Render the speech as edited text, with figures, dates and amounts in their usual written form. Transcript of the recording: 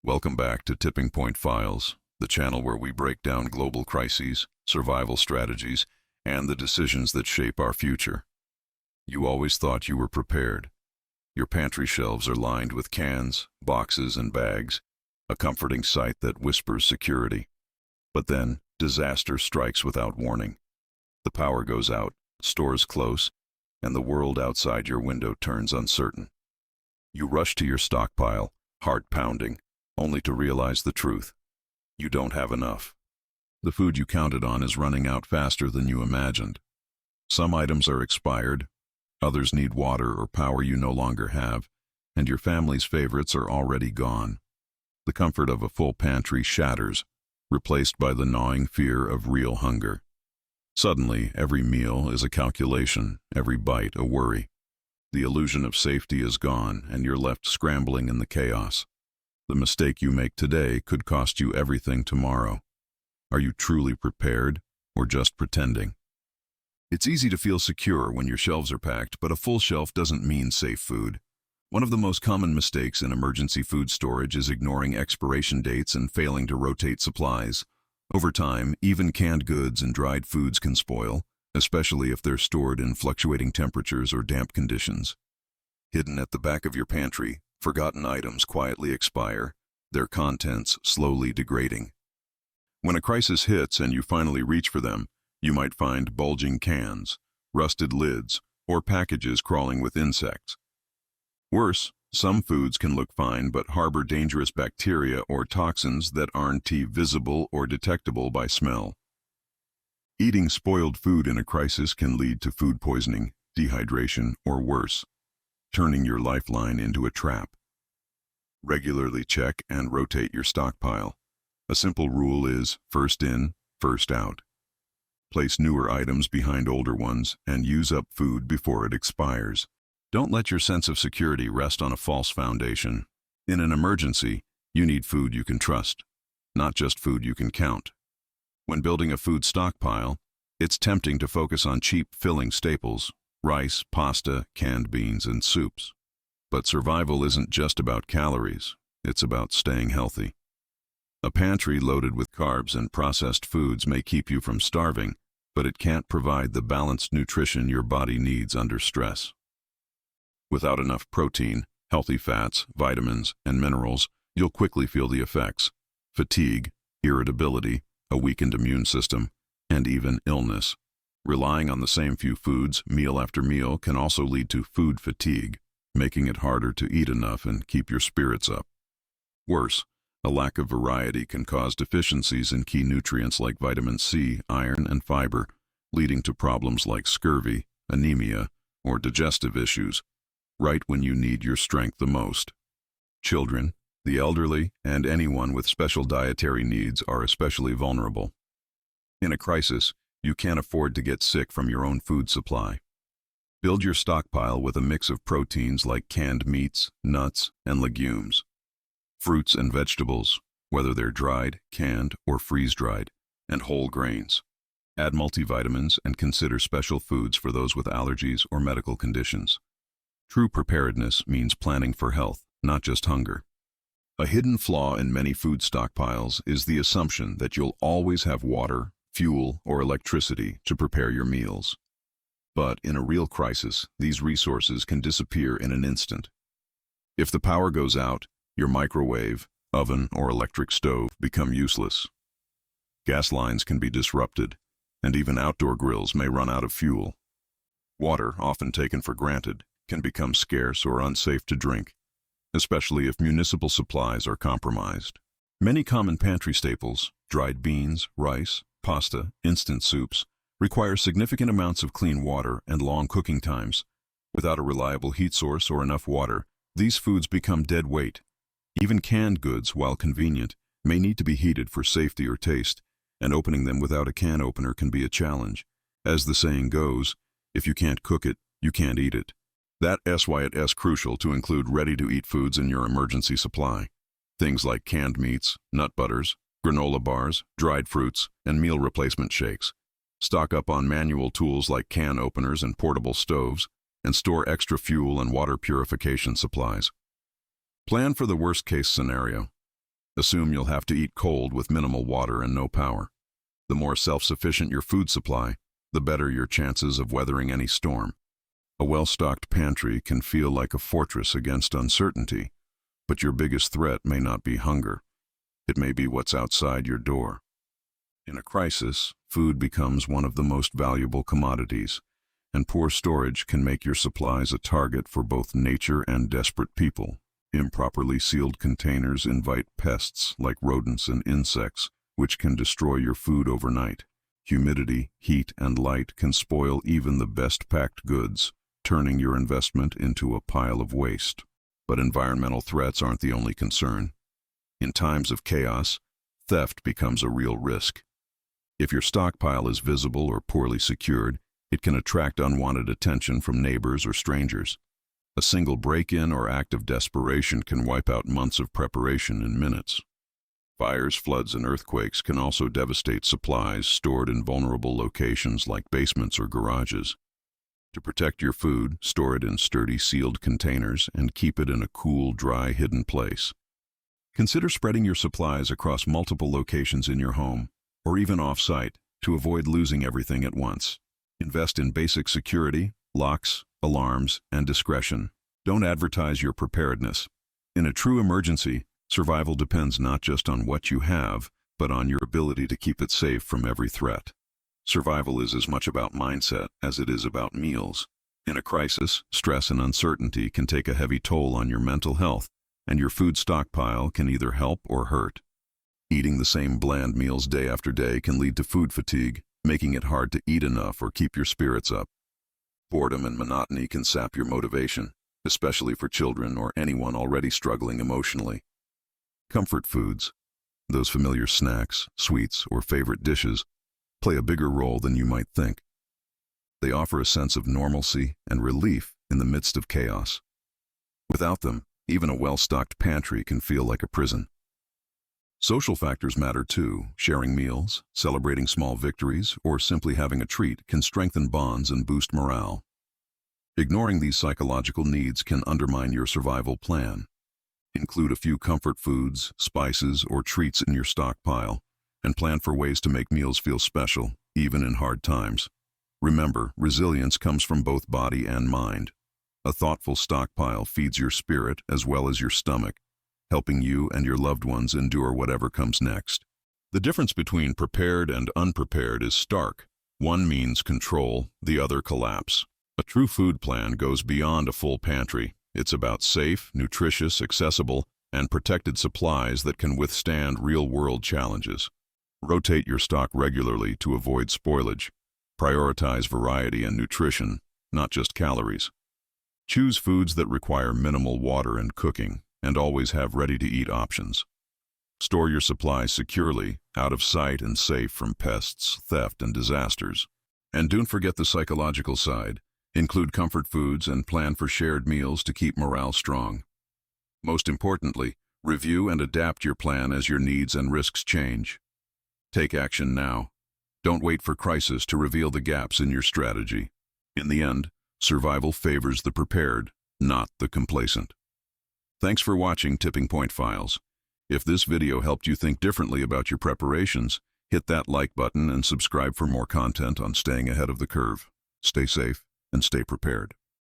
Welcome back to Tipping Point Files, the channel where we break down global crises, survival strategies, and the decisions that shape our future. You always thought you were prepared. Your pantry shelves are lined with cans, boxes, and bags, a comforting sight that whispers security. But then, disaster strikes without warning. The power goes out, stores close, and the world outside your window turns uncertain. You rush to your stockpile, heart pounding, only to realize the truth. You don't have enough. The food you counted on is running out faster than you imagined. Some items are expired, others need water or power you no longer have, and your family's favorites are already gone. The comfort of a full pantry shatters, replaced by the gnawing fear of real hunger. Suddenly, every meal is a calculation, every bite a worry. The illusion of safety is gone, and you're left scrambling in the chaos. The mistake you make today could cost you everything tomorrow. Are you truly prepared, or just pretending? It's easy to feel secure when your shelves are packed, but a full shelf doesn't mean safe food. One of the most common mistakes in emergency food storage is ignoring expiration dates and failing to rotate supplies. Over time, even canned goods and dried foods can spoil, especially if they're stored in fluctuating temperatures or damp conditions. Hidden at the back of your pantry, forgotten items quietly expire, their contents slowly degrading. When a crisis hits and you finally reach for them, you might find bulging cans, rusted lids, or packages crawling with insects. Worse, some foods can look fine but harbor dangerous bacteria or toxins that aren't visible or detectable by smell. Eating spoiled food in a crisis can lead to food poisoning, dehydration, or worse, turning your lifeline into a trap. Regularly check and rotate your stockpile. A simple rule is first in, first out. Place newer items behind older ones and use up food before it expires. Don't let your sense of security rest on a false foundation. In an emergency, you need food you can trust, not just food you can count. When building a food stockpile, it's tempting to focus on cheap filling staples, rice, pasta, canned beans, and soups. But survival isn't just about calories, it's about staying healthy. A pantry loaded with carbs and processed foods may keep you from starving, but it can't provide the balanced nutrition your body needs under stress. Without enough protein, healthy fats, vitamins, and minerals, you'll quickly feel the effects: fatigue, irritability, a weakened immune system, and even illness. Relying on the same few foods meal after meal can also lead to food fatigue, making it harder to eat enough and keep your spirits up. Worse, a lack of variety can cause deficiencies in key nutrients like vitamin C, iron, and fiber, leading to problems like scurvy, anemia, or digestive issues, right when you need your strength the most. Children, the elderly, and anyone with special dietary needs are especially vulnerable. In a crisis, you can't afford to get sick from your own food supply. Build your stockpile with a mix of proteins like canned meats, nuts, and legumes. Fruits and vegetables, whether they're dried, canned, or freeze-dried, and whole grains. Add multivitamins and consider special foods for those with allergies or medical conditions. True preparedness means planning for health, not just hunger. A hidden flaw in many food stockpiles is the assumption that you'll always have water, fuel, or electricity to prepare your meals. But in a real crisis, these resources can disappear in an instant. If the power goes out, your microwave, oven, or electric stove become useless. Gas lines can be disrupted, and even outdoor grills may run out of fuel. Water, often taken for granted, can become scarce or unsafe to drink, especially if municipal supplies are compromised. Many common pantry staples, dried beans, rice, pasta, instant soups, require significant amounts of clean water and long cooking times. Without a reliable heat source or enough water, these foods become dead weight. Even canned goods, while convenient, may need to be heated for safety or taste, and opening them without a can opener can be a challenge. As the saying goes, if you can't cook it, you can't eat it. That's why it's crucial to include ready-to-eat foods in your emergency supply. Things like canned meats, nut butters, granola bars, dried fruits, and meal replacement shakes. Stock up on manual tools like can openers and portable stoves, and store extra fuel and water purification supplies. Plan for the worst-case scenario. Assume you'll have to eat cold with minimal water and no power. The more self-sufficient your food supply, the better your chances of weathering any storm. A well-stocked pantry can feel like a fortress against uncertainty, but your biggest threat may not be hunger. It may be what's outside your door. In a crisis, food becomes one of the most valuable commodities, and poor storage can make your supplies a target for both nature and desperate people. Improperly sealed containers invite pests like rodents and insects, which can destroy your food overnight. Humidity, heat, and light can spoil even the best-packed goods, turning your investment into a pile of waste. But environmental threats aren't the only concern. In times of chaos, theft becomes a real risk. If your stockpile is visible or poorly secured, it can attract unwanted attention from neighbors or strangers. A single break-in or act of desperation can wipe out months of preparation in minutes. Fires, floods, and earthquakes can also devastate supplies stored in vulnerable locations like basements or garages. To protect your food, store it in sturdy sealed containers and keep it in a cool, dry, hidden place. Consider spreading your supplies across multiple locations in your home, or even off-site, to avoid losing everything at once. Invest in basic security, locks, alarms, and discretion. Don't advertise your preparedness. In a true emergency, survival depends not just on what you have, but on your ability to keep it safe from every threat. Survival is as much about mindset as it is about meals. In a crisis, stress and uncertainty can take a heavy toll on your mental health, and your food stockpile can either help or hurt. Eating the same bland meals day after day can lead to food fatigue, making it hard to eat enough or keep your spirits up. Boredom and monotony can sap your motivation, especially for children or anyone already struggling emotionally. Comfort foods, those familiar snacks, sweets, or favorite dishes, play a bigger role than you might think. They offer a sense of normalcy and relief in the midst of chaos. Without them, even a well-stocked pantry can feel like a prison. Social factors matter too. Sharing meals, celebrating small victories, or simply having a treat can strengthen bonds and boost morale. Ignoring these psychological needs can undermine your survival plan. Include a few comfort foods, spices, or treats in your stockpile, and plan for ways to make meals feel special, even in hard times. Remember, resilience comes from both body and mind. A thoughtful stockpile feeds your spirit as well as your stomach, helping you and your loved ones endure whatever comes next. The difference between prepared and unprepared is stark. One means control, the other collapse. A true food plan goes beyond a full pantry. It's about safe, nutritious, accessible, and protected supplies that can withstand real-world challenges. Rotate your stock regularly to avoid spoilage. Prioritize variety and nutrition, not just calories. Choose foods that require minimal water and cooking, and always have ready-to-eat options. Store your supplies securely, out of sight and safe from pests, theft, and disasters. And don't forget the psychological side. Include comfort foods and plan for shared meals to keep morale strong. Most importantly, review and adapt your plan as your needs and risks change. Take action now. Don't wait for crisis to reveal the gaps in your strategy. In the end, survival favors the prepared, not the complacent. Thanks for watching Tipping Point Files. If this video helped you think differently about your preparations, hit that like button and subscribe for more content on staying ahead of the curve. Stay safe and stay prepared.